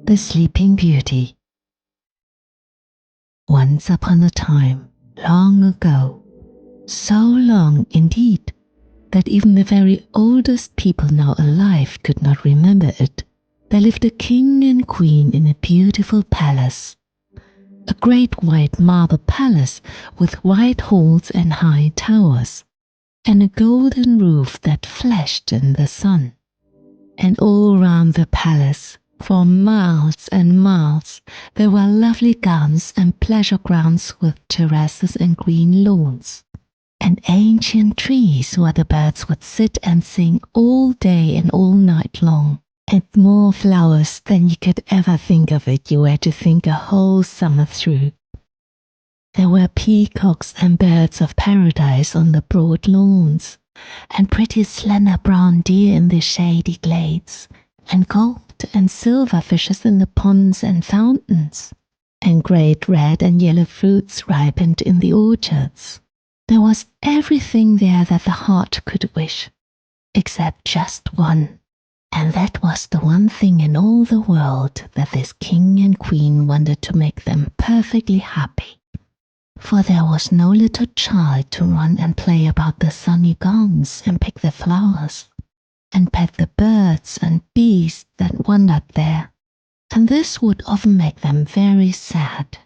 The Sleeping Beauty. Once upon a time, long ago, so long indeed that even the very oldest people now alive could not remember it, there lived a king and queen in a beautiful palace. A great white marble palace with wide halls and high towers, and a golden roof that flashed in the sun. And all round the palace, for miles and miles, there were lovely gardens and pleasure grounds with terraces and green lawns, and ancient trees where the birds would sit and sing all day and all night long, and more flowers than you could ever think of if you were to think a whole summer through. There were peacocks and birds of paradise on the broad lawns, and pretty slender brown deer in the shady glades, and gold and silver fishes in the ponds and fountains, and great red and yellow fruits ripened in the orchards. There was everything there that the heart could wish, except just one, and that was the one thing in all the world that this king and queen wanted to make them perfectly happy. For there was no little child to run and play about the sunny gardens and pick the flowers, and pet the birds and beasts that wandered there, and this would often make them very sad.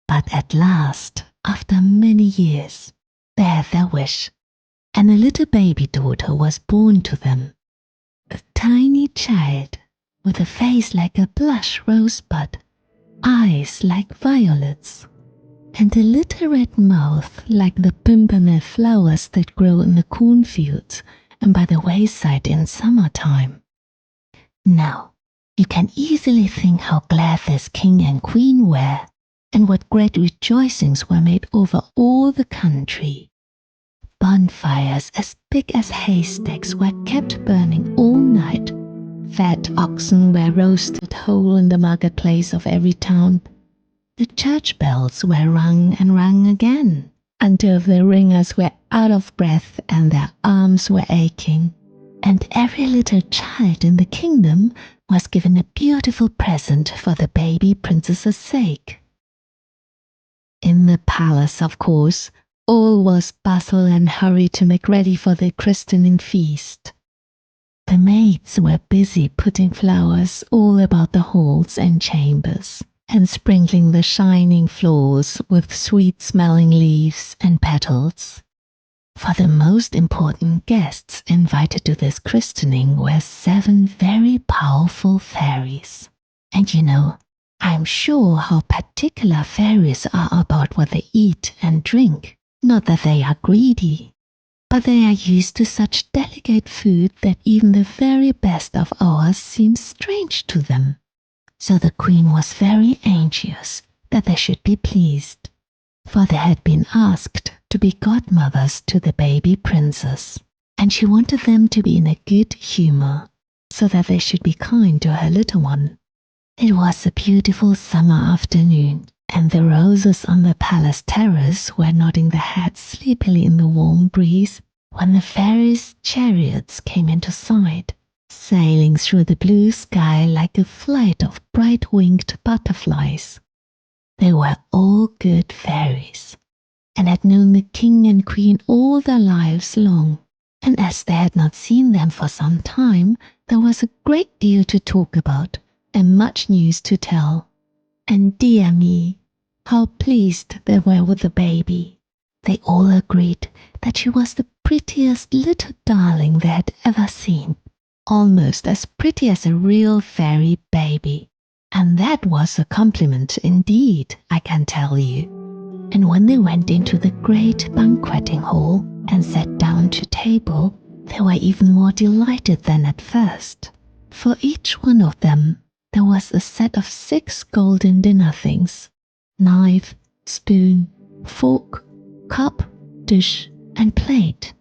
But at last, after many years, they had their wish, and a little baby daughter was born to them, a tiny child with a face like a blush rosebud, eyes like violets, and a little red mouth like the pimpernel flowers that grow in the cornfields and by the wayside in summertime. Now, you can easily think how glad this king and queen were, and what great rejoicings were made over all the country. Bonfires as big as haystacks were kept burning all night. Fat oxen were roasted whole in the marketplace of every town. The church bells were rung and rung again, until the ringers were out of breath and their arms were aching, and every little child in the kingdom was given a beautiful present for the baby princess's sake. In the palace, of course, all was bustle and hurry to make ready for the christening feast. The maids were busy putting flowers all about the halls and chambers, and sprinkling the shining floors with sweet-smelling leaves and petals. For the most important guests invited to this christening were 7 very powerful fairies. And you know, I'm sure how particular fairies are about what they eat and drink. Not that they are greedy, but they are used to such delicate food that even the very best of ours seems strange to them. So the queen was very anxious that they should be pleased, for they had been asked to be godmothers to the baby princess, and she wanted them to be in a good humor, so that they should be kind to her little one. It was a beautiful summer afternoon, and the roses on the palace terrace were nodding their heads sleepily in the warm breeze when the fairies' chariots came into sight, sailing through the blue sky like a flight of bright-winged butterflies. They were all good fairies, and had known the king and queen all their lives long, and as they had not seen them for some time, there was a great deal to talk about, and much news to tell. And dear me, how pleased they were with the baby. They all agreed that she was the prettiest little darling they had ever seen, almost as pretty as a real fairy baby. And that was a compliment indeed, I can tell you. And when they went into the great banqueting hall and sat down to table, they were even more delighted than at first. For each one of them there was a set of 6 golden dinner things: knife, spoon, fork, cup, dish, and plate,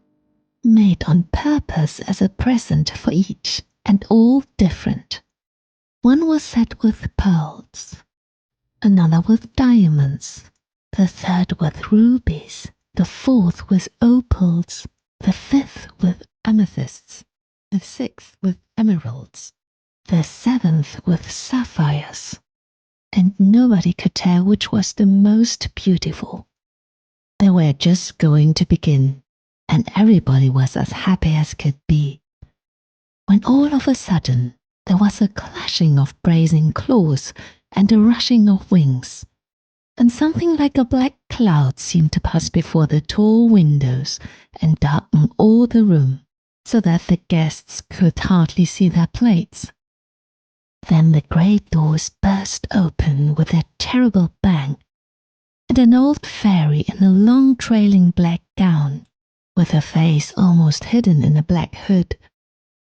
made on purpose as a present for each, and all different. One was set with pearls, another with diamonds, the third with rubies, the fourth with opals, the fifth with amethysts, the sixth with emeralds, the seventh with sapphires, and nobody could tell which was the most beautiful. They were just going to begin, and everybody was as happy as could be, when all of a sudden there was a clashing of brazen claws and a rushing of wings, and something like a black cloud seemed to pass before the tall windows and darken all the room, so that the guests could hardly see their plates. Then the great doors burst open with a terrible bang, and an old fairy in a long trailing black gown, with her face almost hidden in a black hood,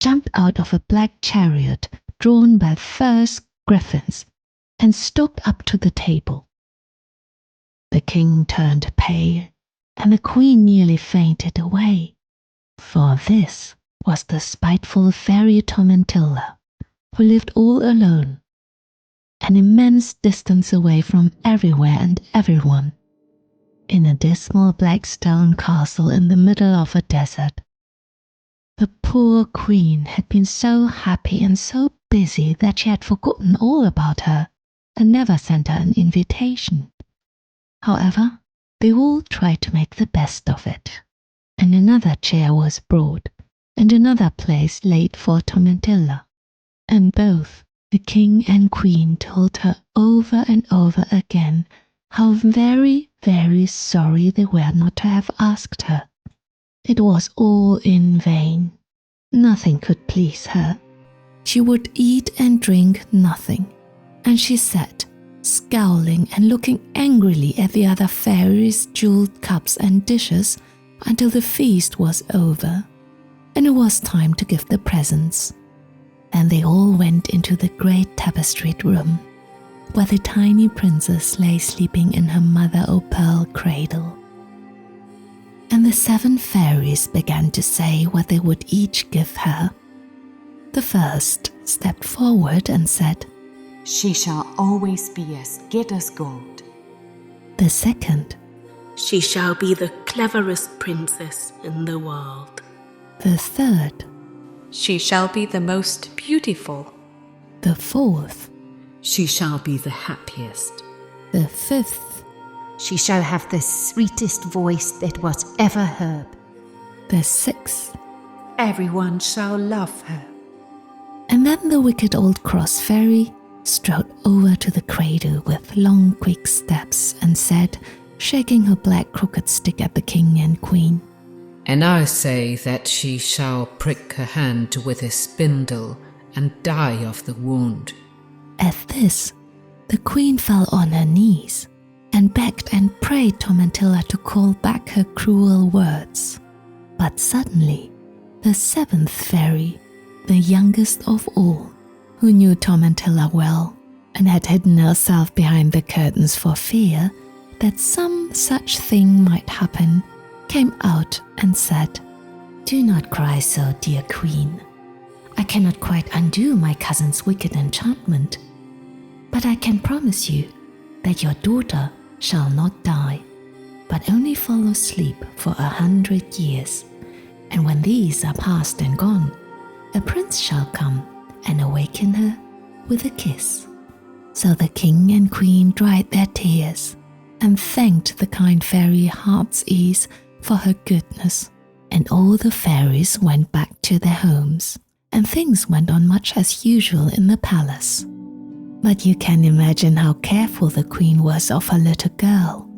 jumped out of a black chariot drawn by fierce griffins, and stalked up to the table. The king turned pale, and the queen nearly fainted away, for this was the spiteful fairy Tormentilla, who lived all alone, an immense distance away from everywhere and everyone, in a dismal black stone castle in the middle of a desert. The poor queen had been so happy and so busy that she had forgotten all about her and never sent her an invitation. However, they all tried to make the best of it, and another chair was brought, and another place laid for Tormentilla, and both the king and queen told her over and over again how very, very sorry they were not to have asked her. It was all in vain. Nothing could please her. She would eat and drink nothing, and she sat, scowling and looking angrily at the other fairies' jeweled cups and dishes until the feast was over, and it was time to give the presents. And they all went into the great tapestried room, where the tiny princess lay sleeping in her mother-o'-pearl cradle. And the 7 fairies began to say what they would each give her. The first stepped forward and said, "She shall always be as good as gold." The second, "She shall be the cleverest princess in the world." the third, "She shall be the most beautiful." the fourth, "She shall be the happiest." the fifth, "She shall have the sweetest voice that was ever heard." the sixth. "Everyone shall love her." And then the wicked old cross fairy strode over to the cradle with long quick steps and said, shaking her black crooked stick at the king and queen, "And I say that she shall prick her hand with a spindle and die of the wound." At this, the queen fell on her knees and begged and prayed Tormentilla to call back her cruel words. But suddenly, the 7th fairy, the youngest of all, who knew Tormentilla well and had hidden herself behind the curtains for fear that some such thing might happen, came out and said, "Do not cry so, dear queen. I cannot quite undo my cousin's wicked enchantment, but I can promise you that your daughter shall not die, but only fall asleep for 100 years, and when these are past and gone, a prince shall come and awaken her with a kiss." So the king and queen dried their tears and thanked the kind fairy Heart's-ease for her goodness, and all the fairies went back to their homes, and things went on much as usual in the palace. But you can imagine how careful the queen was of her little girl,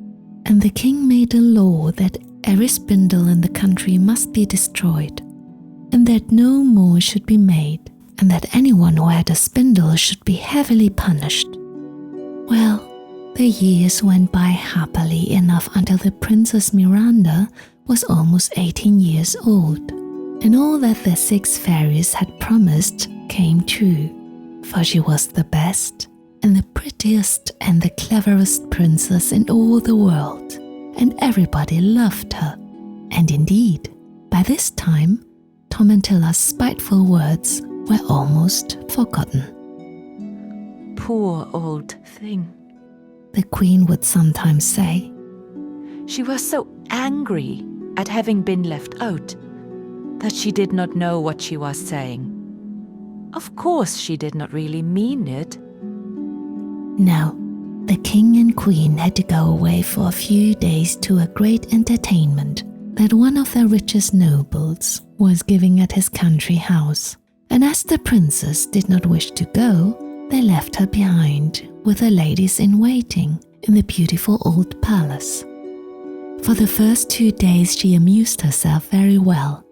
and the king made a law that every spindle in the country must be destroyed, and that no more should be made, and that anyone who had a spindle should be heavily punished. Well, the years went by happily enough until the Princess Miranda was almost 18 years old, and all that the 6 fairies had promised came true, for she was the best and the prettiest and the cleverest princess in all the world, and everybody loved her. And indeed, by this time, Tormentilla's spiteful words were almost forgotten. "Poor old thing. The queen would sometimes say, She was so angry at having been left out that she did not know what she was saying. Of course she did not really mean it. Now, the king and queen had to go away for a few days to a great entertainment that one of the richest nobles was giving at his country house. And as the princess did not wish to go, they left her behind with the ladies in waiting in the beautiful old palace. For the first 2 days she amused herself very well,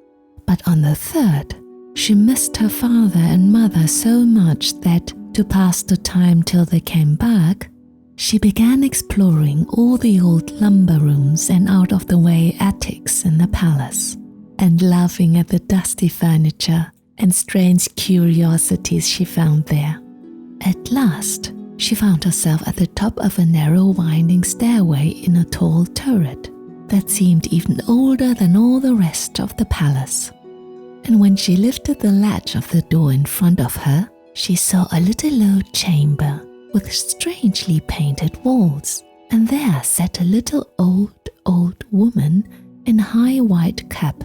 but on the third, she missed her father and mother so much that, to pass the time till they came back, she began exploring all the old lumber rooms and out-of-the-way attics in the palace, and laughing at the dusty furniture and strange curiosities she found there. At last, she found herself at the top of a narrow winding stairway in a tall turret that seemed even older than all the rest of the palace. And when she lifted the latch of the door in front of her, she saw a little low chamber with strangely painted walls, and there sat a little old woman in a high white cap,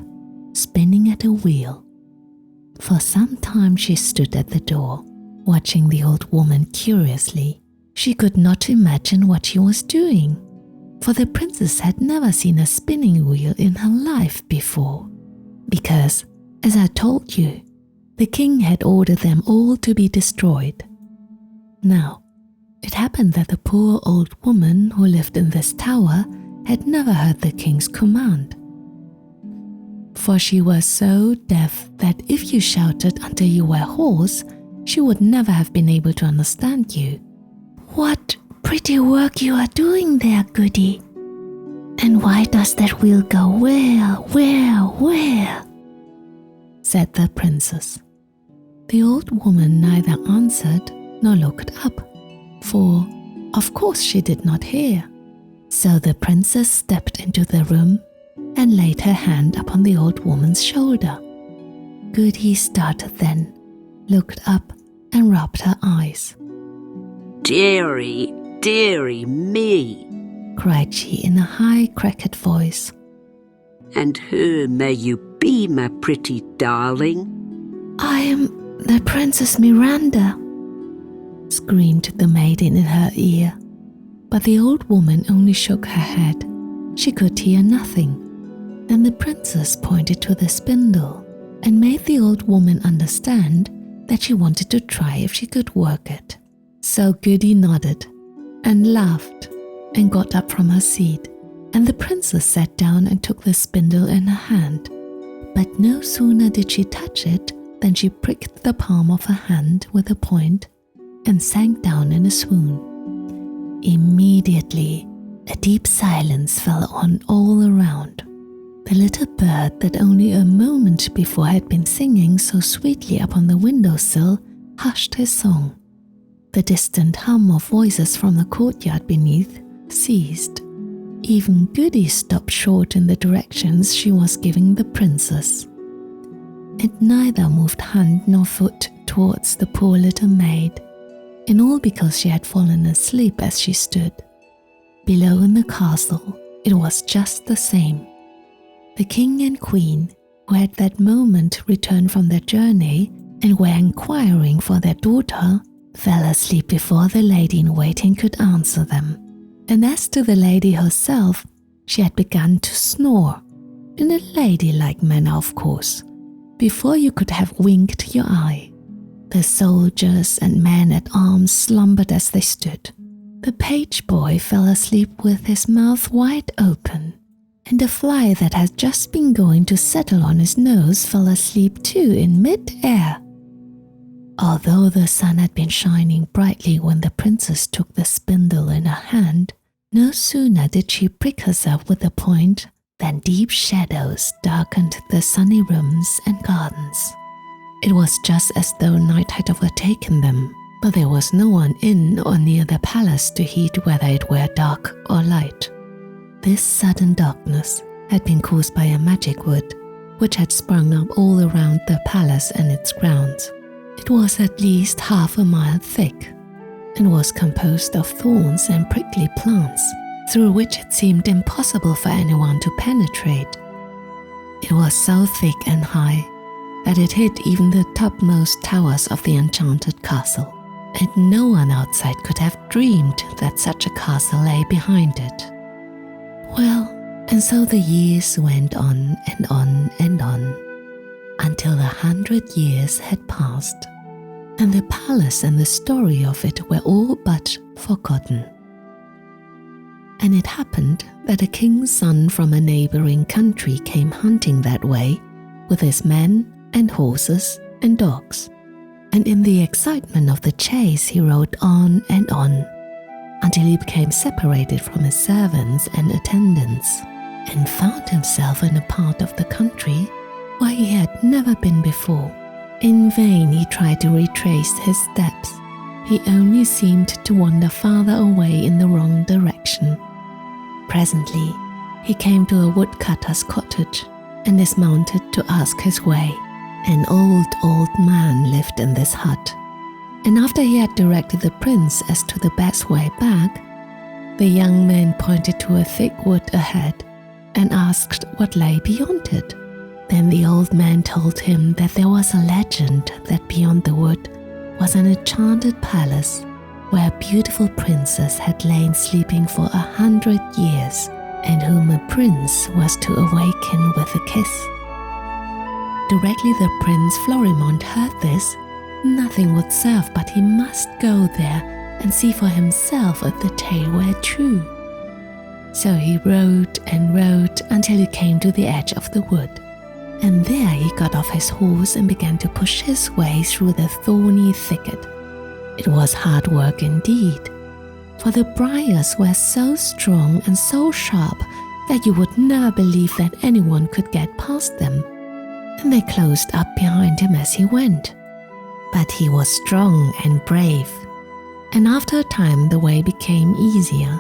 spinning at a wheel. For some time she stood at the door, watching the old woman curiously. She could not imagine what she was doing, for the princess had never seen a spinning wheel in her life before, because, as I told you, the king had ordered them all to be destroyed. Now, it happened that the poor old woman who lived in this tower had never heard the king's command, for she was so deaf that if you shouted until you were hoarse, she would never have been able to understand you. "What pretty work you are doing there, Goody! And why does that wheel go where?" said the princess. The old woman neither answered nor looked up, for of course she did not hear. So the princess stepped into the room and laid her hand upon the old woman's shoulder. Goody started then, looked up and rubbed her eyes. "Dearie, dearie me," cried she in a high, cracked voice. "And who may you be, my pretty darling?" "I am the Princess Miranda," screamed the maiden in her ear. But the old woman only shook her head. She could hear nothing. Then the princess pointed to the spindle and made the old woman understand that she wanted to try if she could work it. So Goody nodded and laughed and got up from her seat, and the princess sat down and took the spindle in her hand. But no sooner did she touch it than she pricked the palm of her hand with a point and sank down in a swoon. Immediately, a deep silence fell on all around. The little bird that only a moment before had been singing so sweetly upon the windowsill hushed his song. The distant hum of voices from the courtyard beneath ceased. Even Goody stopped short in the directions she was giving the princess. And neither moved hand nor foot towards the poor little maid, and all because she had fallen asleep as she stood. Below in the castle, it was just the same. The king and queen, who had that moment returned from their journey and were inquiring for their daughter, fell asleep before the lady in waiting could answer them. And as to the lady herself, she had begun to snore, in a ladylike manner of course, before you could have winked your eye. The soldiers and men-at-arms slumbered as they stood. The page boy fell asleep with his mouth wide open, and a fly that had just been going to settle on his nose fell asleep too in mid-air. Although the sun had been shining brightly when the princess took the spindle in her hand, no sooner did she prick herself with the point than deep shadows darkened the sunny rooms and gardens. It was just as though night had overtaken them, but there was no one in or near the palace to heed whether it were dark or light. This sudden darkness had been caused by a magic wood, which had sprung up all around the palace and its grounds. It was at least half a mile thick, and was composed of thorns and prickly plants, through which it seemed impossible for anyone to penetrate. It was so thick and high that it hid even the topmost towers of the enchanted castle, and no one outside could have dreamed that such a castle lay behind it. Well, and so the years went on and on and on, until 100 years had passed, and the palace and the story of it were all but forgotten. And it happened that a king's son from a neighboring country came hunting that way with his men and horses and dogs. And in the excitement of the chase he rode on and on, until he became separated from his servants and attendants, and found himself in a part of the country where he had never been before. In vain he tried to retrace his steps. He only seemed to wander farther away in the wrong direction. Presently, he came to a woodcutter's cottage and dismounted to ask his way. An old man lived in this hut, and after he had directed the prince as to the best way back, the young man pointed to a thick wood ahead and asked what lay beyond it. Then the old man told him that there was a legend that beyond the wood was an enchanted palace where a beautiful princess had lain sleeping for 100 years, and whom a prince was to awaken with a kiss. Directly the Prince Florimond heard this, nothing would serve but he must go there and see for himself if the tale were true. So he rode and rode until he came to the edge of the wood, and there he got off his horse and began to push his way through the thorny thicket. It was hard work indeed, for the briars were so strong and so sharp that you would never believe that anyone could get past them, and they closed up behind him as he went. But he was strong and brave, and after a time the way became easier,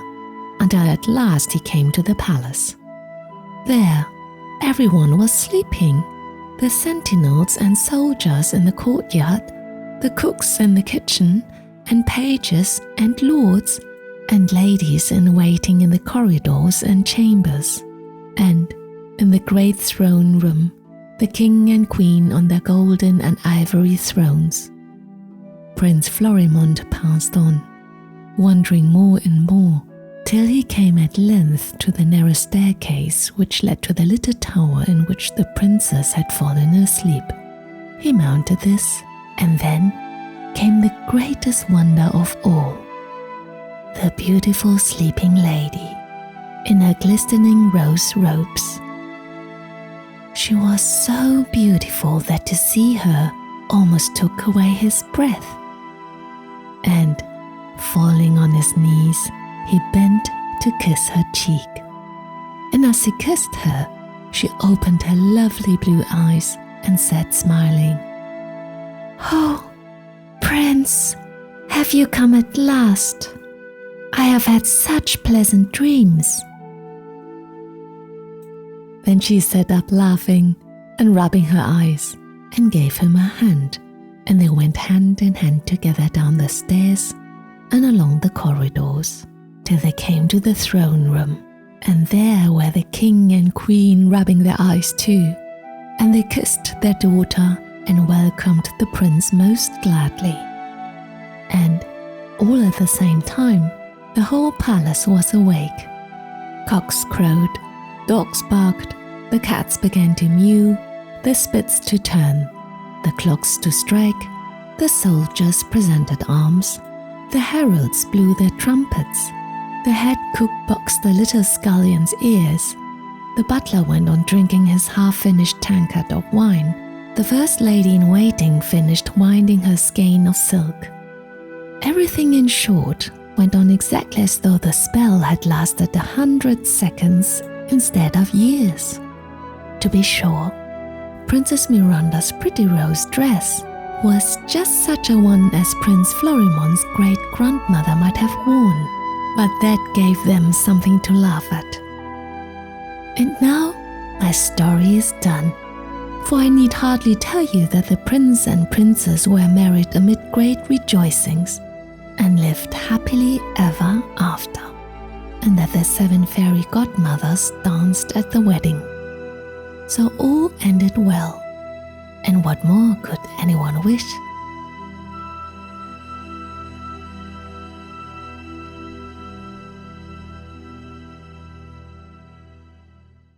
until at last he came to the palace. There, everyone was sleeping, the sentinels and soldiers in the courtyard, the cooks in the kitchen, and pages and lords and ladies in waiting in the corridors and chambers, and in the great throne room, the king and queen on their golden and ivory thrones. Prince Florimond passed on, wondering more and more, till he came at length to the narrow staircase which led to the little tower in which the princess had fallen asleep. He mounted this, and then came the greatest wonder of all. The beautiful sleeping lady, in her glistening rose robes. She was so beautiful that to see her almost took away his breath. And, falling on his knees, he bent to kiss her cheek. And as he kissed her, she opened her lovely blue eyes and said, smiling, "Oh, Prince, have you come at last? I have had such pleasant dreams." Then she sat up laughing and rubbing her eyes and gave him a hand, and they went hand in hand together down the stairs and along the corridors till they came to the throne room, and there were the king and queen rubbing their eyes too, and they kissed their daughter and welcomed the prince most gladly. And all at the same time, the whole palace was awake. Cocks crowed, dogs barked, the cats began to mew, the spits to turn, the clocks to strike, the soldiers presented arms, the heralds blew their trumpets, the head cook boxed the little scullion's ears, the butler went on drinking his half-finished tankard of wine, the first lady in waiting finished winding her skein of silk. Everything, in short, went on exactly as though the spell had lasted 100 seconds instead of years. To be sure, Princess Miranda's pretty rose dress was just such a one as Prince Florimond's great-grandmother might have worn, but that gave them something to laugh at. And now my story is done, for I need hardly tell you that the prince and princess were married amid great rejoicings and lived happily ever after, and that the 7 fairy godmothers danced at the wedding. So all ended well, and what what more could anyone wish?